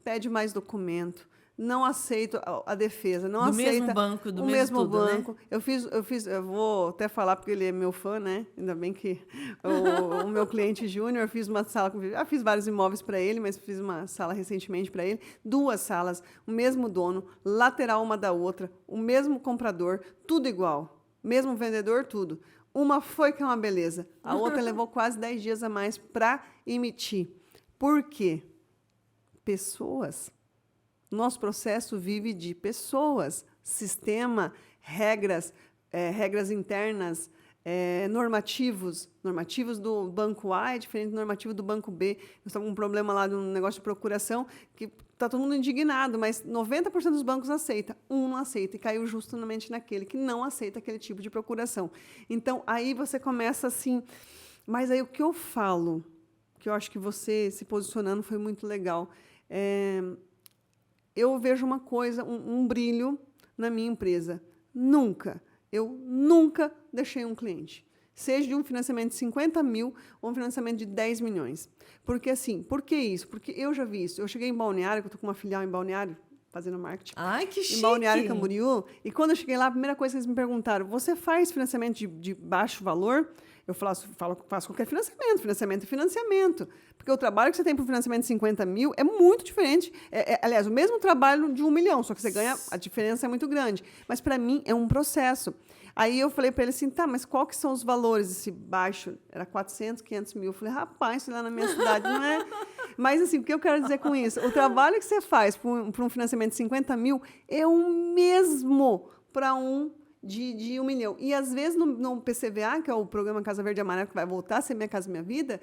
pede mais documento, não aceita a defesa, não aceita do mesmo banco. Né? Eu vou até falar porque ele é meu fã, né? Ainda bem que o meu cliente júnior, fiz uma sala, já fiz vários imóveis para ele, mas fiz uma sala recentemente para ele, 2 salas, o mesmo dono, lateral uma da outra, o mesmo comprador, tudo igual, mesmo vendedor, tudo. Uma foi que é uma beleza, a outra levou quase 10 dias a mais para emitir. Por quê? Pessoas. Nosso processo vive de pessoas, sistema, regras internas, normativos do banco A é diferente do normativo do banco B. Nós estamos com um problema lá de um negócio de procuração que está todo mundo indignado, mas 90% dos bancos aceita, um não aceita, e caiu justamente naquele que não aceita aquele tipo de procuração. Então, aí você começa assim... Mas aí o que eu falo, que eu acho que você se posicionando foi muito legal, eu vejo uma coisa, um brilho na minha empresa. Eu nunca deixei um cliente, seja de um financiamento de 50 mil ou um financiamento de 10 milhões. Porque, assim, por que isso? Porque eu já vi isso. Eu cheguei em Balneário, que eu estou com uma filial em Balneário, fazendo marketing. Ai, que chique! Em Balneário Camboriú. E quando eu cheguei lá, a primeira coisa que eles me perguntaram, você faz financiamento de baixo valor? Eu faço qualquer financiamento. Financiamento é financiamento. Porque o trabalho que você tem para o financiamento de 50 mil é muito diferente. Aliás, o mesmo trabalho de 1 milhão, só que você ganha, a diferença é muito grande. Mas, para mim, é um processo. Aí eu falei para ele assim, tá, mas qual que são os valores desse baixo? Era 400, 500 mil. Eu falei, rapaz, isso lá na minha cidade não é... Mas, assim, o que eu quero dizer com isso? O trabalho que você faz para um financiamento de 50 mil é o mesmo para um de 1 milhão. E, às vezes, no PCVA, que é o Programa Casa Verde e Amarela, que vai voltar a ser Minha Casa Minha Vida,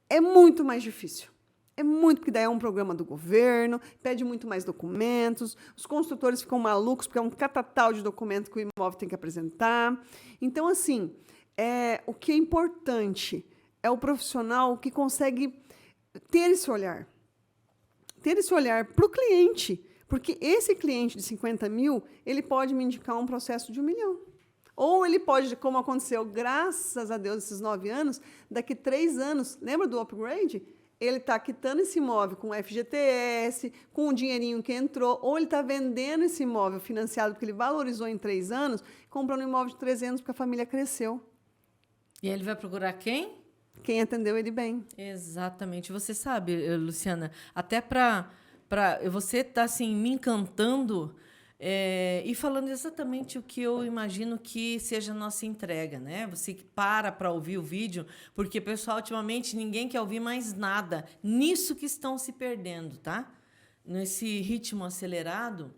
é muito mais difícil. É muito, porque daí é um programa do governo, pede muito mais documentos, os construtores ficam malucos, porque é um catatal de documentos que o imóvel tem que apresentar. Então, assim, o que é importante é o profissional que consegue ter esse olhar para o cliente, porque esse cliente de 50 mil, ele pode me indicar um processo de 1 milhão. Ou ele pode, como aconteceu, graças a Deus, esses 9 anos, daqui 3 anos, lembra do upgrade? Ele está quitando esse imóvel com FGTS, com o dinheirinho que entrou, ou ele está vendendo esse imóvel financiado porque ele valorizou em 3 anos, comprando um imóvel de 300 porque a família cresceu. E ele vai procurar quem? Quem atendeu ele bem. Exatamente. Você sabe, Luciana, até para você tá assim me encantando e falando exatamente o que eu imagino que seja a nossa entrega, né? Você que para ouvir o vídeo, porque, pessoal, ultimamente ninguém quer ouvir mais nada. Nisso que estão se perdendo, tá? Nesse ritmo acelerado,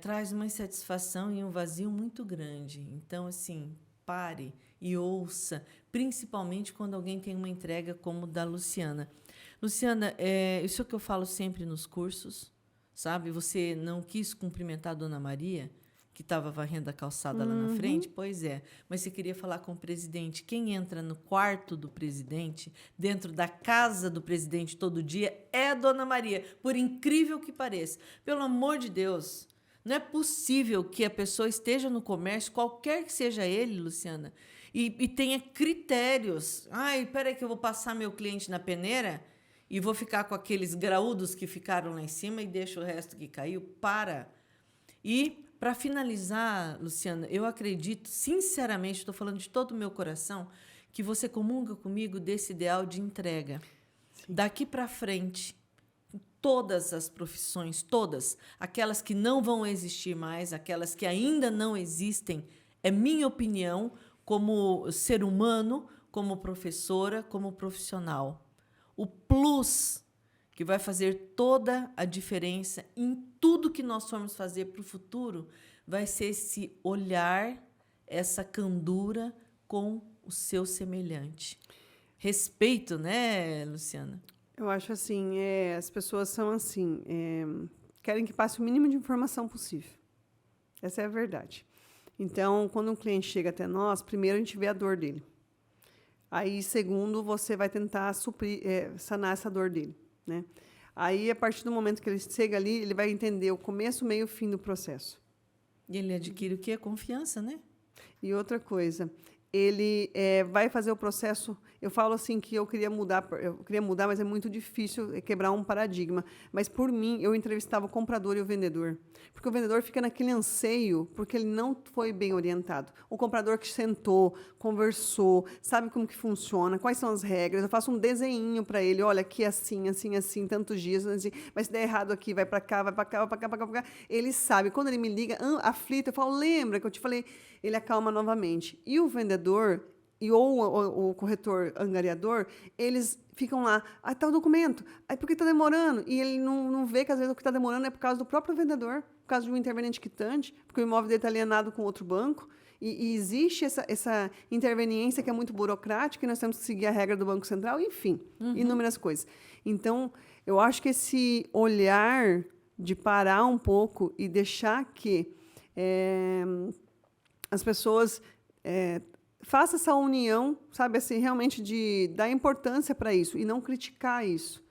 traz uma insatisfação e um vazio muito grande. Então, assim, pare e ouça, principalmente quando alguém tem uma entrega como da Luciana. Luciana, isso é o que eu falo sempre nos cursos, sabe? Você não quis cumprimentar a Dona Maria, que estava varrendo a calçada lá na frente? Pois é. Mas você queria falar com o presidente. Quem entra no quarto do presidente, dentro da casa do presidente todo dia, é a Dona Maria, por incrível que pareça. Pelo amor de Deus, não é possível que a pessoa esteja no comércio, qualquer que seja ele, Luciana, e tenha critérios. Ai, peraí que eu vou passar meu cliente na peneira e vou ficar com aqueles graúdos que ficaram lá em cima e deixo o resto que caiu. Para. E, para finalizar, Luciana, eu acredito, sinceramente, estou falando de todo o meu coração, que você comunga comigo desse ideal de entrega. Sim. Daqui para frente, todas as profissões, todas, aquelas que não vão existir mais, aquelas que ainda não existem, é minha opinião como ser humano, como professora, como profissional. O plus que vai fazer toda a diferença em tudo que nós formos fazer para o futuro vai ser esse olhar, essa candura com o seu semelhante. Respeito, né, Luciana? Eu acho assim, as pessoas são assim, querem que passe o mínimo de informação possível. Essa é a verdade. Então, quando um cliente chega até nós, primeiro a gente vê a dor dele. Aí, segundo, você vai tentar sanar essa dor dele, né? Aí, a partir do momento que ele chega ali, ele vai entender o começo, meio e fim do processo. E ele adquire o quê? Confiança, né? E outra coisa, ele vai fazer o processo... Eu falo assim que eu queria mudar, mas é muito difícil quebrar um paradigma. Mas, por mim, eu entrevistava o comprador e o vendedor. Porque o vendedor fica naquele anseio, porque ele não foi bem orientado. O comprador que sentou, conversou, sabe como que funciona, quais são as regras. Eu faço um desenhinho para ele. Olha, aqui é assim, assim, assim, tantos dias. Assim, mas se der errado aqui, vai para cá, vai para cá, vai para cá, vai para cá. Ele sabe. Quando ele me liga, aflito, eu falo, lembra que eu te falei? Ele acalma novamente. E o vendedor... ou o corretor angariador, eles ficam lá, está o documento, por que está demorando? E ele não vê que, às vezes, o que está demorando é por causa do próprio vendedor, por causa de um interveniente quitante, porque o imóvel dele está alienado com outro banco, e existe essa interveniência que é muito burocrática, e nós temos que seguir a regra do Banco Central, enfim, inúmeras coisas. Então, eu acho que esse olhar de parar um pouco e deixar que as pessoas... faça essa união, sabe, assim, realmente de dar importância para isso e não criticar isso.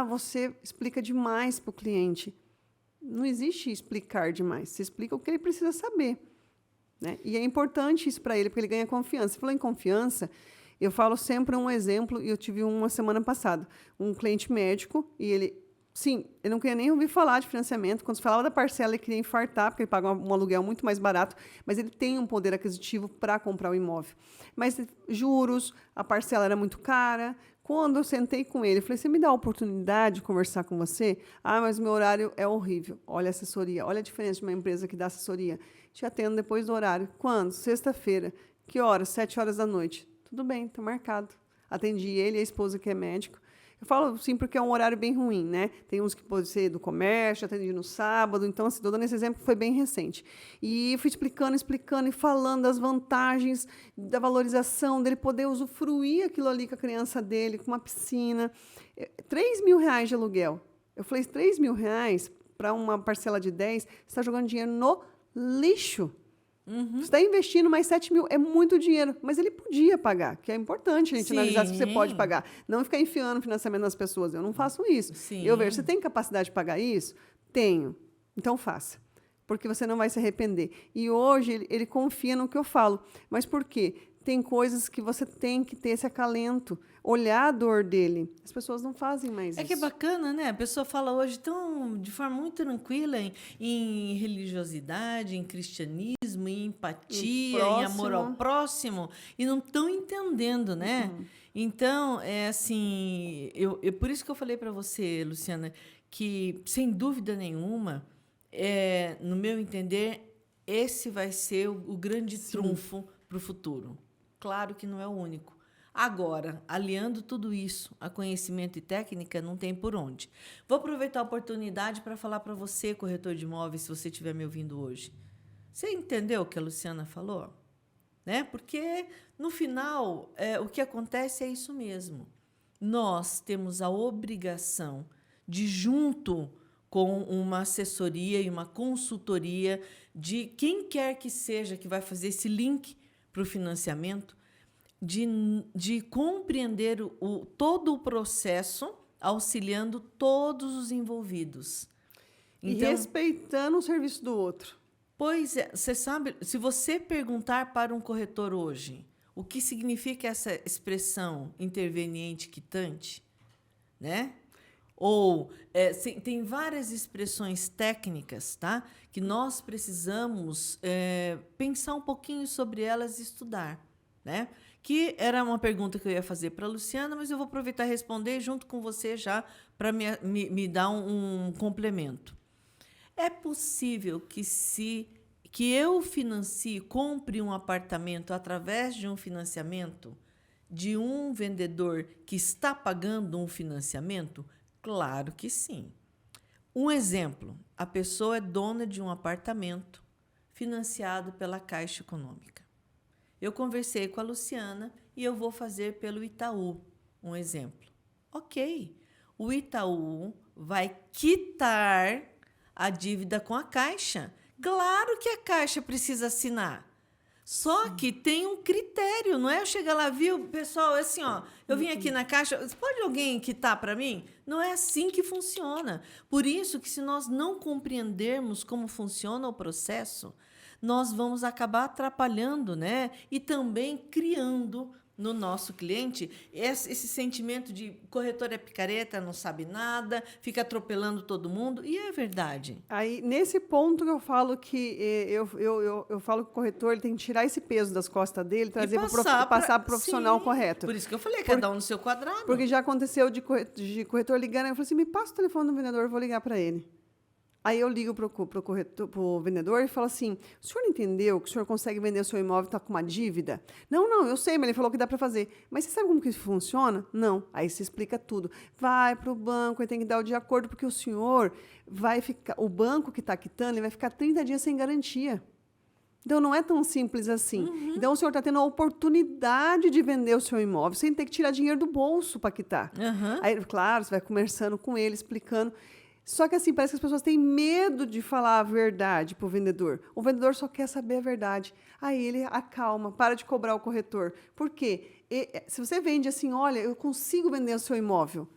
Você explica demais para o cliente. Não existe explicar demais. Você explica o que ele precisa saber, né? E é importante isso para ele, porque ele ganha confiança. Você falou em confiança, eu falo sempre um exemplo, e eu tive uma semana passada. Um cliente médico, e ele Sim, ele não queria nem ouvir falar de financiamento. Quando se falava da parcela, ele queria infartar, porque ele paga um aluguel muito mais barato, mas ele tem um poder aquisitivo para comprar o imóvel. Mas juros, a parcela era muito cara. Quando eu sentei com ele, eu falei, você me dá a oportunidade de conversar com você? Ah, mas o meu horário é horrível. Olha a assessoria, olha a diferença de uma empresa que dá assessoria. Te atendo depois do horário. Quando? Sexta-feira. Que horas? 7 horas da noite. Tudo bem, está marcado. Atendi ele e a esposa que é médico. Eu falo sim porque é um horário bem ruim, né? Tem uns que pode ser do comércio, atendi no sábado. Então, assim, estou dando esse exemplo que foi bem recente. E fui explicando e falando das vantagens da valorização, dele poder usufruir aquilo ali com a criança dele, com uma piscina. R$ 3.000 de aluguel. Eu falei, R$ 3.000 para uma parcela de 10, você está jogando dinheiro no lixo. Você está investindo mais 7 mil, é muito dinheiro, mas ele podia pagar, que é importante a gente analisar se você pode pagar. Não ficar enfiando financiamento nas pessoas, eu não faço isso. Sim. Eu vejo, você tem capacidade de pagar isso? Tenho, então faça, porque você não vai se arrepender. E hoje ele confia no que eu falo, mas por quê? Tem coisas que você tem que ter esse acalento, olhar a dor dele. As pessoas não fazem mais isso. É que é bacana, né? A pessoa fala hoje de forma muito tranquila em religiosidade, em cristianismo, em empatia, em amor ao próximo, e não estão entendendo, né? Então, é assim, por isso que eu falei para você, Luciana, que, sem dúvida nenhuma, no meu entender, esse vai ser o grande trunfo para o futuro. Claro que não é o único. Agora, aliando tudo isso a conhecimento e técnica, não tem por onde. Vou aproveitar a oportunidade para falar para você, corretor de imóveis, se você estiver me ouvindo hoje. Você entendeu o que a Luciana falou? Né? Porque, no final, o que acontece é isso mesmo. Nós temos a obrigação de, junto com uma assessoria e uma consultoria de quem quer que seja que vai fazer esse link para o financiamento, de compreender todo o processo, auxiliando todos os envolvidos. Então, e respeitando o serviço do outro. Pois é, você sabe, se você perguntar para um corretor hoje o que significa essa expressão interveniente quitante, né? Ou tem várias expressões técnicas, tá? Que nós precisamos pensar um pouquinho sobre elas e estudar, né? Que era uma pergunta que eu ia fazer para a Luciana, mas eu vou aproveitar e responder junto com você já para me dar um complemento. É possível que eu compre um apartamento através de um financiamento de um vendedor que está pagando um financiamento? Claro que sim. Um exemplo, a pessoa é dona de um apartamento financiado pela Caixa Econômica. Eu conversei com a Luciana e eu vou fazer pelo Itaú, um exemplo. Ok, o Itaú vai quitar a dívida com a Caixa. Claro que a Caixa precisa assinar. Só que tem um critério, não é eu chegar lá, viu, pessoal, assim, ó, eu vim aqui na Caixa, pode alguém quitar para mim? Não é assim que funciona. Por isso que, se nós não compreendermos como funciona o processo, nós vamos acabar atrapalhando, né? E também criando no nosso cliente esse sentimento de corretor é picareta, não sabe nada, fica atropelando todo mundo, e é verdade. Aí, nesse ponto que eu falo que eu falo que o corretor ele tem que tirar esse peso das costas dele, trazer passar para o profissional correto. Por isso que eu falei, cada um no seu quadrado. Porque já aconteceu de corretor ligando, eu falei assim, me passa o telefone do vendedor, eu vou ligar para ele. Aí eu ligo para o vendedor e falo assim, o senhor entendeu que o senhor consegue vender o seu imóvel e está com uma dívida? Não, eu sei, mas ele falou que dá para fazer. Mas você sabe como que isso funciona? Não. Aí você explica tudo. Vai para o banco, ele tem que dar o de acordo, porque o senhor vai ficar, o banco que está quitando, ele vai ficar 30 dias sem garantia. Então, não é tão simples assim. Então, o senhor está tendo a oportunidade de vender o seu imóvel sem ter que tirar dinheiro do bolso para quitar. Aí, claro, você vai conversando com ele, explicando. Só que, assim, parece que as pessoas têm medo de falar a verdade para o vendedor. O vendedor só quer saber a verdade. Aí ele acalma, para de cobrar o corretor. Por quê? Se você vende assim, olha, eu consigo vender o seu imóvel,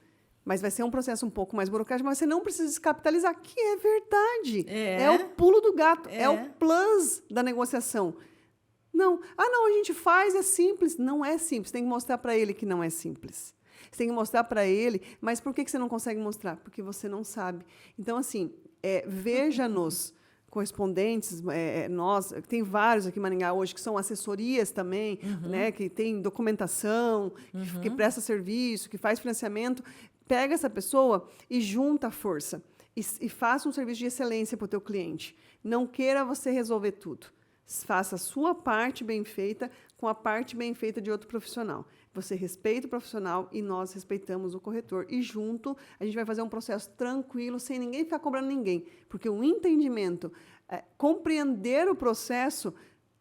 mas vai ser um processo um pouco mais burocrático, mas você não precisa descapitalizar, que é verdade. É o pulo do gato, é o plus da negociação. Não, a gente faz, é simples. Não é simples, tem que mostrar para ele que não é simples. Você tem que mostrar para ele, mas por que você não consegue mostrar? Porque você não sabe. Então, assim, veja-nos correspondentes, nós, tem vários aqui em Maringá hoje que são assessorias também, né, que tem documentação, que presta serviço, que faz financiamento. Pega essa pessoa e junta a força e faça um serviço de excelência para o teu cliente. Não queira você resolver tudo. Faça a sua parte bem feita com a parte bem feita de outro profissional. Você respeita o profissional e nós respeitamos o corretor. E junto, a gente vai fazer um processo tranquilo, sem ninguém ficar cobrando ninguém. Porque o entendimento, compreender o processo,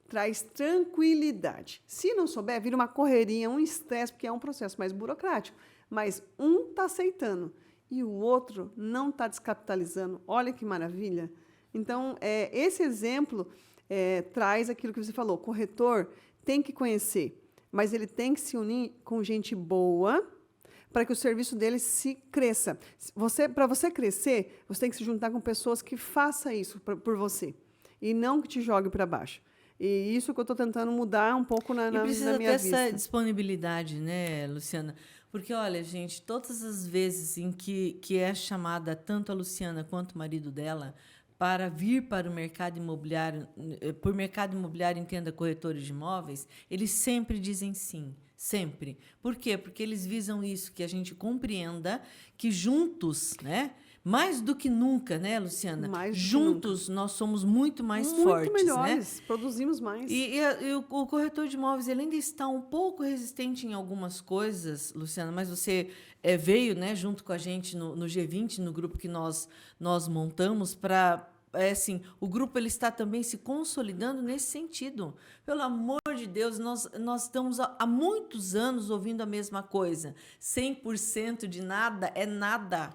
traz tranquilidade. Se não souber, vira uma correria, um estresse, porque é um processo mais burocrático. Mas um está aceitando e o outro não está descapitalizando. Olha que maravilha. Então, esse exemplo traz aquilo que você falou. O corretor tem que conhecer, mas ele tem que se unir com gente boa para que o serviço dele se cresça. Para você crescer, você tem que se juntar com pessoas que façam isso por você e não que te jogue para baixo. E isso que eu estou tentando mudar um pouco na minha vista. E precisa ter essa disponibilidade, né, Luciana? Porque, olha, gente, todas as vezes em que é chamada tanto a Luciana quanto o marido dela para vir para o mercado imobiliário, por mercado imobiliário entenda corretores de imóveis, eles sempre dizem sim, sempre. Por quê? Porque eles visam isso, que a gente compreenda que juntos, né? Mais do que nunca, né, Luciana? Juntos nós somos muito mais fortes, melhores, né? Produzimos mais. E o corretor de imóveis ele ainda está um pouco resistente em algumas coisas, Luciana, mas você veio, né, junto com a gente no G20, no grupo que nós montamos para assim, o grupo ele está também se consolidando nesse sentido. Pelo amor de Deus, nós estamos há muitos anos ouvindo a mesma coisa. 100% de nada é nada.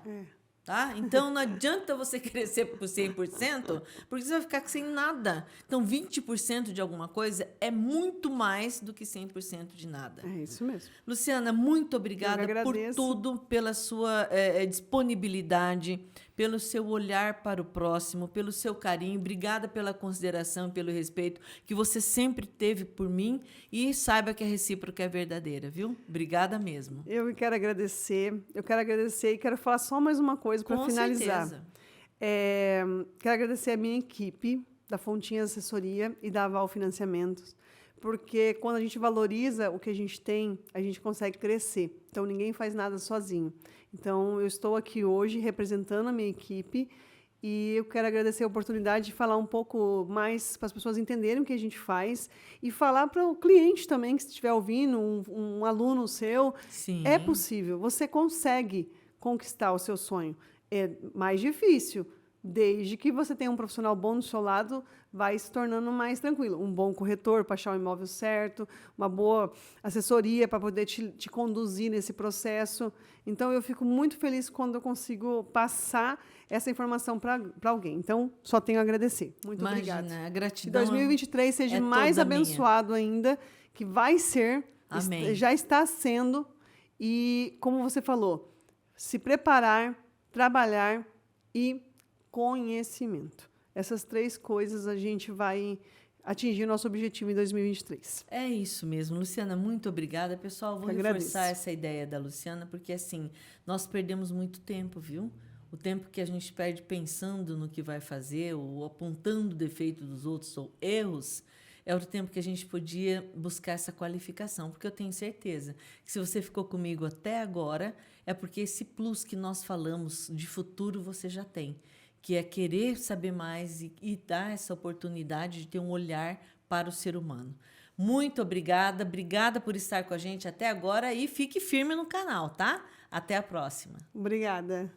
Tá? Então, não adianta você crescer por 100%, porque você vai ficar sem nada. Então, 20% de alguma coisa é muito mais do que 100% de nada. É isso mesmo. Luciana, muito obrigada por tudo, pela sua disponibilidade, pelo seu olhar para o próximo, pelo seu carinho. Obrigada pela consideração e pelo respeito que você sempre teve por mim e saiba que a recíproca é verdadeira, viu? Obrigada mesmo. Eu quero agradecer e quero falar só mais uma coisa para finalizar. Certeza. Quero agradecer a minha equipe da Fontinhas Assessoria e da Aval Financiamentos, porque quando a gente valoriza o que a gente tem, a gente consegue crescer. Então, ninguém faz nada sozinho. Então, eu estou aqui hoje representando a minha equipe e eu quero agradecer a oportunidade de falar um pouco mais para as pessoas entenderem o que a gente faz e falar para o cliente também, que se estiver ouvindo, um aluno seu. Sim. É possível, você consegue conquistar o seu sonho. É mais difícil, desde que você tenha um profissional bom do seu lado, vai se tornando mais tranquilo. Um bom corretor para achar o imóvel certo, uma boa assessoria para poder te conduzir nesse processo. Então, eu fico muito feliz quando eu consigo passar essa informação para alguém. Então, só tenho a agradecer. Muito obrigada. A gratidão. Que 2023 seja mais abençoado ainda, que vai ser, já está sendo. E, como você falou, se preparar, trabalhar e conhecimento. Essas 3 coisas a gente vai atingir o nosso objetivo em 2023. É isso mesmo. Luciana, muito obrigada. Pessoal, vou reforçar essa ideia da Luciana, porque, assim, nós perdemos muito tempo, viu? O tempo que a gente perde pensando no que vai fazer, ou apontando o defeito dos outros, ou erros, é o tempo que a gente podia buscar essa qualificação. Porque eu tenho certeza que se você ficou comigo até agora, é porque esse plus que nós falamos de futuro você já tem, que é querer saber mais e dar essa oportunidade de ter um olhar para o ser humano. Muito obrigada por estar com a gente até agora e fique firme no canal, tá? Até a próxima. Obrigada.